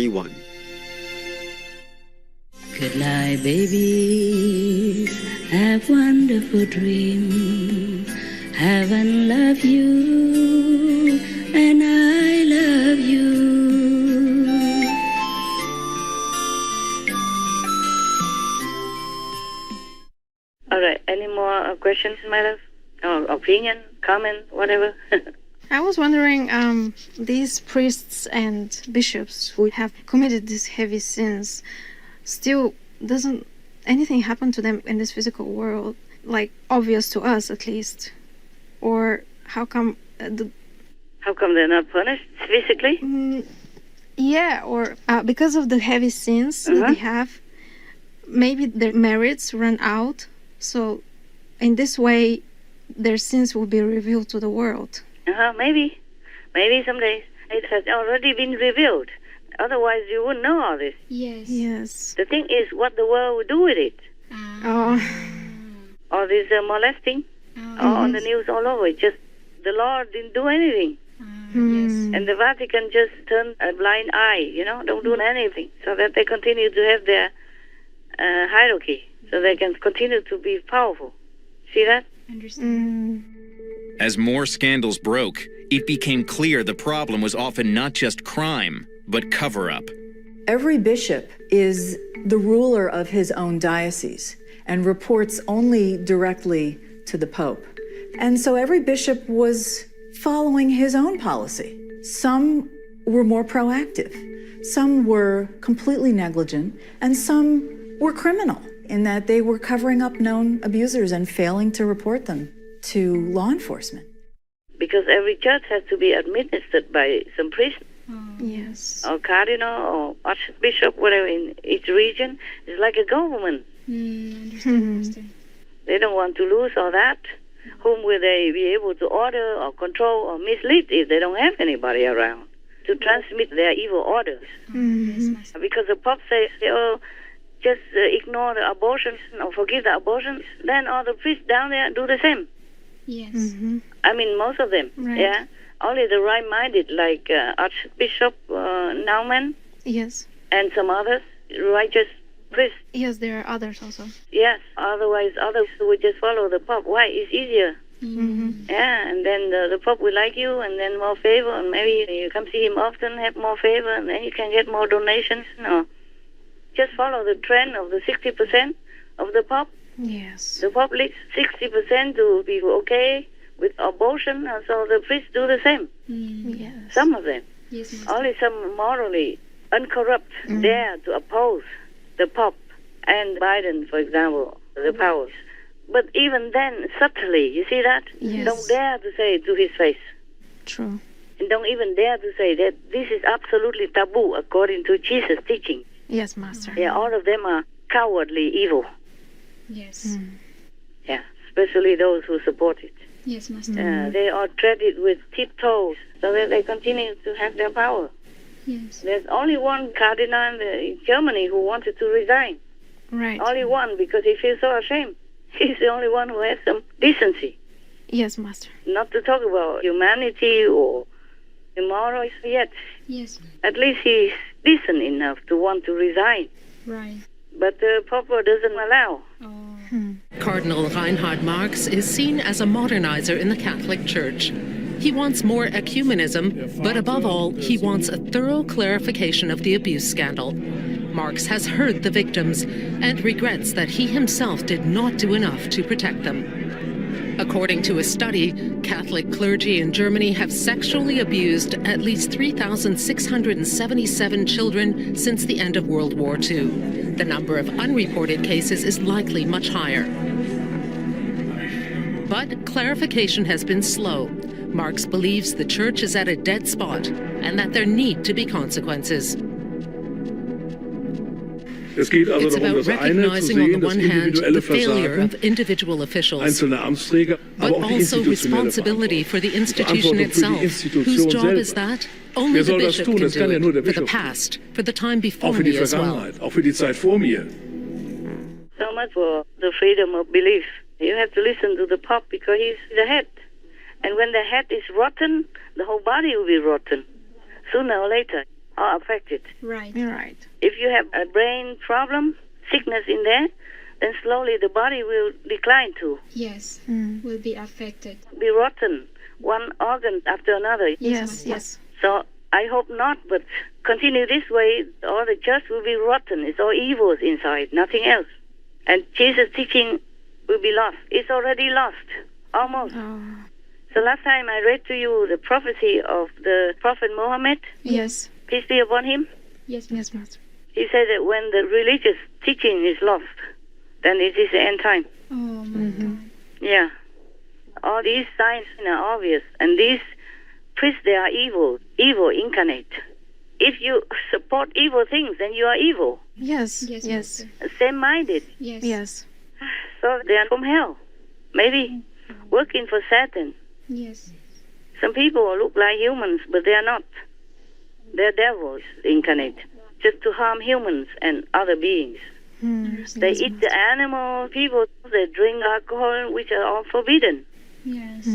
One. Good night, babies. Have wonderful dreams. Heaven love you, and I love you. All right. Any more questions, my love? Or opinion, comment, whatever? I was wondering, these priests and bishops who have committed these heavy sins, still doesn't anything happen to them in this physical world, like obvious to us at least? Or how come... How come they're not punished physically? Yeah, or because of the heavy sins that they have, maybe their merits run out, so in this way their sins will be revealed to the world. Maybe someday. It has already been revealed. Otherwise you wouldn't know all this. Yes. The thing is what the world will do with it. All this molesting on the news all over. Just the Lord didn't do anything. And the Vatican just turned a blind eye, don't do anything, so that they continue to have their hierarchy, so they can continue to be powerful. See that? Understand. As more scandals broke, it became clear the problem was often not just crime, but cover-up. Every bishop is the ruler of his own diocese and reports only directly to the Pope. And so every bishop was following his own policy. Some were more proactive, some were completely negligent, and some were criminal in that they were covering up known abusers and failing to report them to law enforcement. Because every church has to be administered by some priest. Yes. Or cardinal or archbishop, whatever, in each region. It's like a government. Understand. They don't want to lose all that. Whom will they be able to order or control or mislead if they don't have anybody around to transmit their evil orders? Because the Pope says, just ignore the abortion or forgive the abortion, then all the priests down there do the same. Yes. I mean, most of them. Right. Yeah. Only the right-minded, like Archbishop Naumann. Yes. And some others, righteous priests. Yes, there are others also. Yes. Otherwise, others would just follow the Pope. Why? It's easier. Yeah, and then the Pope will like you, and then more favor, and maybe you come see him often, have more favor, and then you can get more donations. No. Just follow the trend of the 60% of the Pope. Yes. The Pope leads 60% to be okay with abortion, and so the priests do the same. Yes. Some of them. Yes, only some morally uncorrupt dare to oppose the Pope and Biden, for example, the powers. But even then, subtly, you see that? Yes. Don't dare to say it to his face. True. And don't even dare to say that this is absolutely taboo according to Jesus' teaching. Yes, Master. Yeah, all of them are cowardly evil. Yes. Yeah, especially those who support it. Yes, Master. They are treated with tiptoes so that they continue to have their power. Yes. There's only one cardinal in Germany who wanted to resign. Right. Only one, because he feels so ashamed. He's the only one who has some decency. Yes, Master. Not to talk about humanity or immoral yet. Yes. At least he's decent enough to want to resign. Right. But the Pope doesn't allow. Cardinal Reinhard Marx is seen as a modernizer in the Catholic Church. He wants more ecumenism, but above all, he wants a thorough clarification of the abuse scandal. Marx has heard the victims and regrets that he himself did not do enough to protect them. According to a study, Catholic clergy in Germany have sexually abused at least 3,677 children since the end of World War II. The number of unreported cases is likely much higher. But clarification has been slow. Marx believes the Church is at a dead spot and that there need to be consequences. It's about recognizing on the one hand the failure of individual officials, but also responsibility for the institution itself. Whose job is that? Only the bishop can do it, for the past, for the time before me as well. So much for the freedom of belief. You have to listen to the Pope because he's the head. And when the head is rotten, the whole body will be rotten, sooner or later. are affected. Right. You're right. If you have a brain problem, sickness in there, then slowly the body will decline too, Yes. Will be affected. be rotten, one organ after another. Yes, yes. So I hope not, but continue this way, all the church will be rotten. It's all evils inside, nothing else. And Jesus' teaching will be lost. It's already lost, almost. Oh. So last time I read to you the prophecy of the Prophet Muhammad, Yes. peace be upon him. Yes, Yes, Master. He said that when the religious teaching is lost, then it is the end time. Oh, my God. Yeah. All these signs are obvious. And these priests, they are evil incarnate. If you support evil things, then you are evil, Yes. Yes, Yes. Master. same-minded. Yes. Yes. So they are from hell. Maybe working for Satan. Yes. Some people look like humans, but they are not. They're devils incarnate, just to harm humans and other beings. They eat the animal people. They drink alcohol, which are all forbidden. Yes.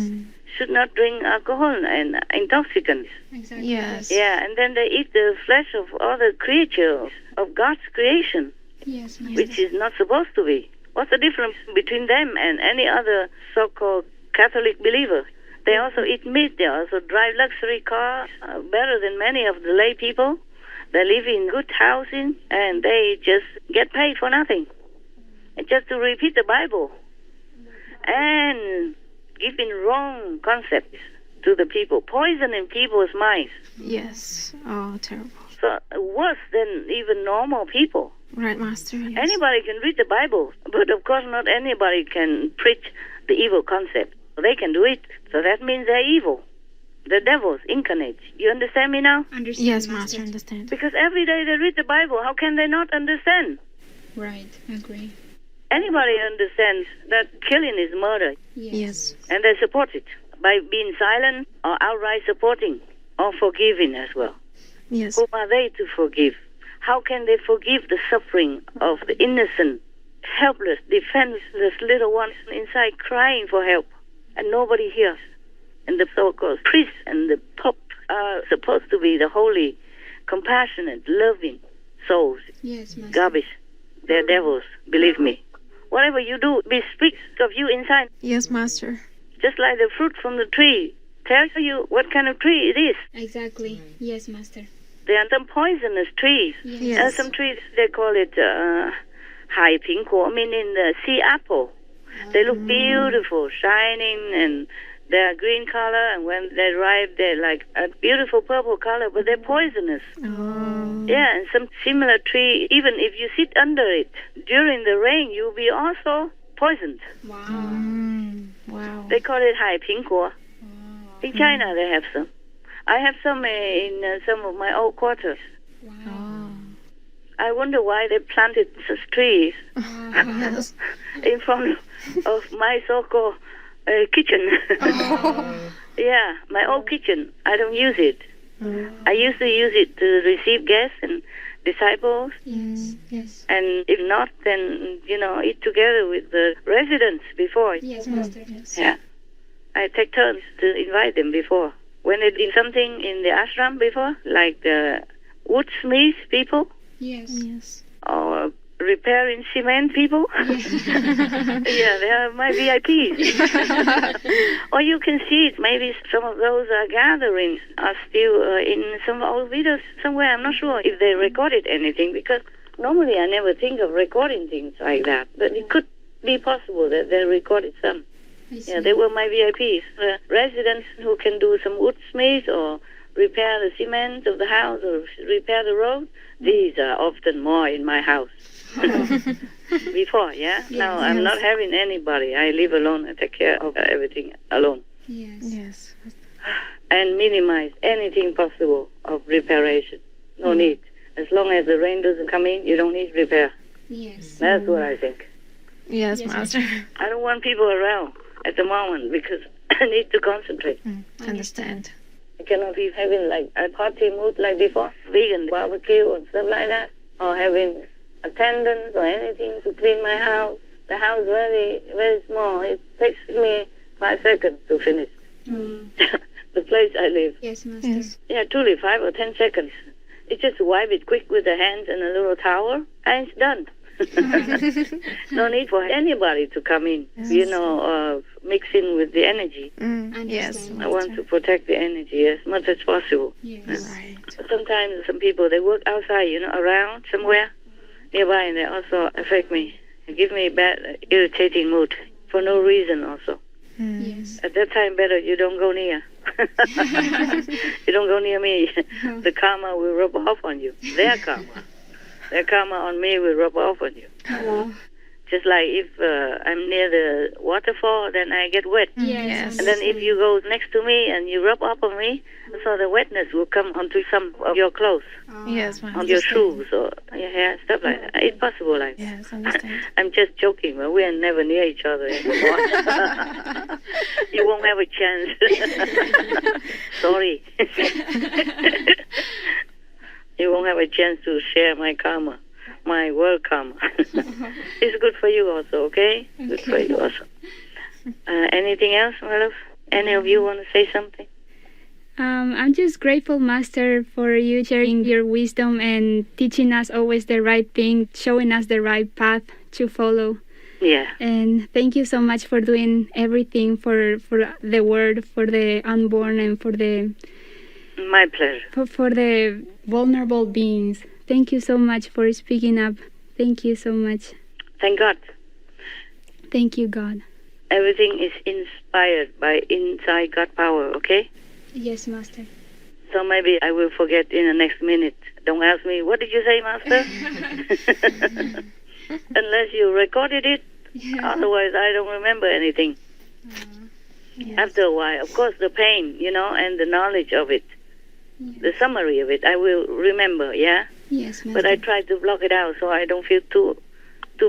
Should not drink alcohol and intoxicants. Exactly. Yes. Yeah, and then they eat the flesh of other creatures of God's creation, Yes, Master. which is not supposed to be. What's the difference between them and any other so-called Catholic believer? They also eat meat. They also drive luxury cars, better than many of the lay people. They live in good housing, and they just get paid for nothing. And just to repeat the Bible and giving wrong concepts to the people, poisoning people's minds. Yes. Oh, terrible. So worse than even normal people. Right, Master. Yes. Anybody can read the Bible, but of course not anybody can preach the evil concept. They can do it, so that means they're evil. The devils incarnate. You understand me now? Understand, Yes, Master. Understand. Because every day they read the Bible. How can they not understand? Right. Agree. Anybody understands that killing is murder, Yes. and they support it by being silent or outright supporting or forgiving as well. Yes. Who are they to forgive? How can they forgive the suffering of the innocent, helpless, defenseless little ones inside crying for help, and nobody hears? And the so-called priests and the pope are supposed to be the holy, compassionate, loving souls. Yes, Master. Garbage. They're devils, believe me. Whatever you do, it speaks of you inside. Yes, Master. Just like the fruit from the tree tells you what kind of tree it is. Exactly. Yes, Master. There are some poisonous trees. Yes. Yes. And some trees, they call it Hai Ping Kuo, meaning the sea apple. They look beautiful, shining, and they're green color, and when they ripe, they're like a beautiful purple color, but they're poisonous. Oh. Yeah, and some similar tree, even if you sit under it during the rain, you'll be also poisoned. Wow. Wow. They call it Hai Ping Kuo. In China, they have some. I have some in some of my old quarters. Oh. I wonder why they planted such trees Yes. in front of my so-called kitchen. Yeah, my old kitchen. I don't use it. I used to use it to receive guests and disciples, Yes. Yes. and if not, then, eat together with the residents before. Yes, Master. Yeah. I take turns to invite them before. When they did something in the ashram before, like the woodsmith people, Yes. Yes. or repairing cement people. Yeah, they are my VIPs. Or you can see it. Maybe some of those gatherings are still in some old videos somewhere. I'm not sure if they recorded anything, because normally I never think of recording things like that. But it could be possible that they recorded some. I see. Yeah, they were my VIPs. The residents who can do some woodsmith or repair the cement of the house or repair the road. These are often more in my house. Before, yeah? Now I'm not having anybody. I live alone. I take care of everything alone. Yes. Yes. And minimize anything possible of reparation. No need. As long as the rain doesn't come in, you don't need repair. Yes. That's what I think. Yes, Yes, Master. I don't want people around at the moment because I need to concentrate. Understand. I cannot be having like a party mood like before, vegan barbecue and stuff like that, or having attendants or anything to clean my house. The house very, very small. It takes me 5 seconds to finish. The place I live. Yes, Master. Yes. Yeah, truly 5 or 10 seconds. It's just wipe it quick with the hands and a little towel, and it's done. No need for anybody to come in, mix in with the energy. Yes. I want to protect the energy as much as possible. Yes. Right. Sometimes some people, they work outside, around somewhere nearby, and they also affect me. They give me bad, irritating mood for no reason also. Yes. At that time, better you don't go near. You don't go near me. The karma will rub off on you. Their karma on me will rub off on you. Just like if I'm near the waterfall, then I get wet. Yes. And then if you go next to me and you rub up on me, so the wetness will come onto some of your clothes, Yes, on your shoes or your hair, stuff like that. It's possible like that. Yes, understand. I'm just joking, but we are never near each other anymore. You won't have a chance. Sorry. You won't have a chance to share my karma, my world karma. It's good for you also, okay? Good for you also. Anything else, my love? Any of you want to say something? I'm just grateful, Master, for you sharing your wisdom and teaching us always the right thing, showing us the right path to follow. Yeah. And thank you so much for doing everything for the world, for the unborn, and for the My pleasure. for the vulnerable beings. Thank you so much for speaking up. Thank you so much. Thank God. Thank you, God. Everything is inspired by inside God power, okay? Yes, Master. So maybe I will forget in the next minute. Don't ask me, what did you say, Master? Unless you recorded it. Otherwise, I don't remember anything. Yes. After a while, of course, the pain, and the knowledge of it, the summary of it, I will remember, yeah? Yes, Master. But I try to block it out so I don't feel too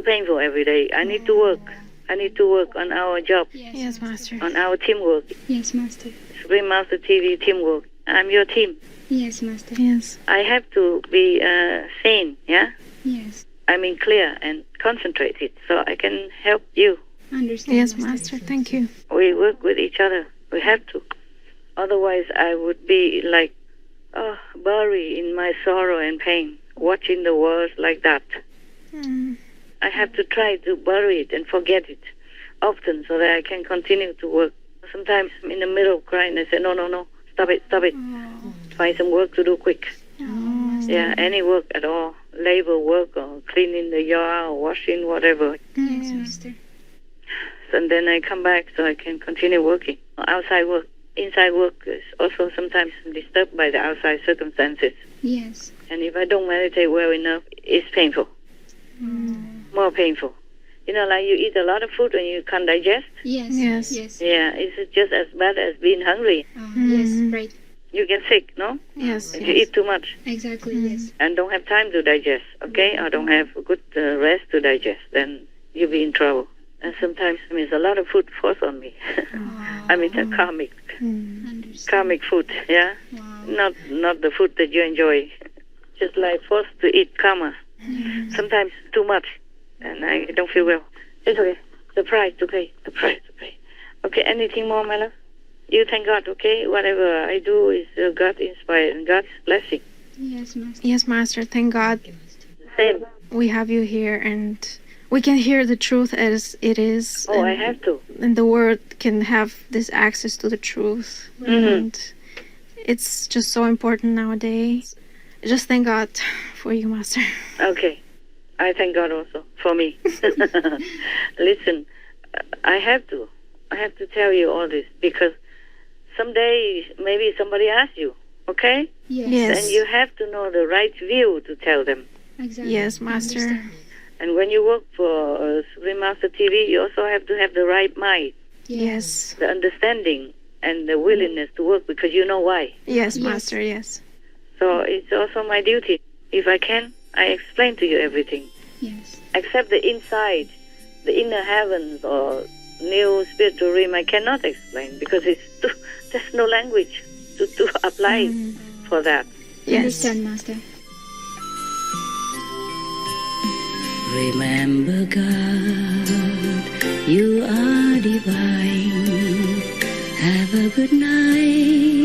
painful every day. I need to work. I need to work on our job, Yes, Master. on our teamwork. Yes, Master. Supreme Master TV teamwork. I'm your team. Yes, Master. Yes. I have to be sane, yeah? Yes. I mean clear and concentrated so I can help you. Understand, Yes, Master. Thank you. We work with each other. We have to. Otherwise, I would be like, buried in my sorrow and pain, watching the world like that. I have to try to bury it and forget it often so that I can continue to work. Sometimes I'm in the middle of crying. I say, no, stop it. Find some work to do quick. Yeah, any work at all. Labor work or cleaning the yard or washing, whatever. Yes, Master. And then I come back so I can continue working. Outside work, inside work is also sometimes disturbed by the outside circumstances. Yes. And if I don't meditate well enough, it's painful. More painful. Like you eat a lot of food and you can't digest. Yes. Yes. Yes. Yeah, it's just as bad as being hungry. Yes, right. You get sick, no? Yes. If you eat too much Exactly, yes. and don't have time to digest, okay? Or don't have good rest to digest, then you'll be in trouble. And sometimes it's a lot of food forced on me. I mean, the karmic food, yeah? Wow. Not the food that you enjoy. Just like forced to eat karma. Sometimes too much, and I don't feel well. It's okay. The price to pay. Okay, anything more, my love? You thank God, okay? Whatever I do is God inspired and God's blessing. Yes, Master. Yes, Master. Thank God Same. we have you here and we can hear the truth as it is. Oh, and, I have to. And the world can have this access to the truth. And it's just so important nowadays. Just thank God for you, Master. Okay. I thank God also for me. Listen, I have to tell you all this because someday maybe somebody asks you, okay? Yes. Yes. And you have to know the right view to tell them. Exactly. Yes, Master. Understand. And when you work for Supreme Master TV, you also have to have the right mind, Yes. the understanding, and the willingness to work because you know why. Yes, Yes. Master. Yes. So it's also my duty. If I can, I explain to you everything. Yes. Except the inside, the inner heavens or new spiritual realm, I cannot explain because there's no language to apply for that. Yes. Understand, Master. Remember, God, you are divine. Have a good night.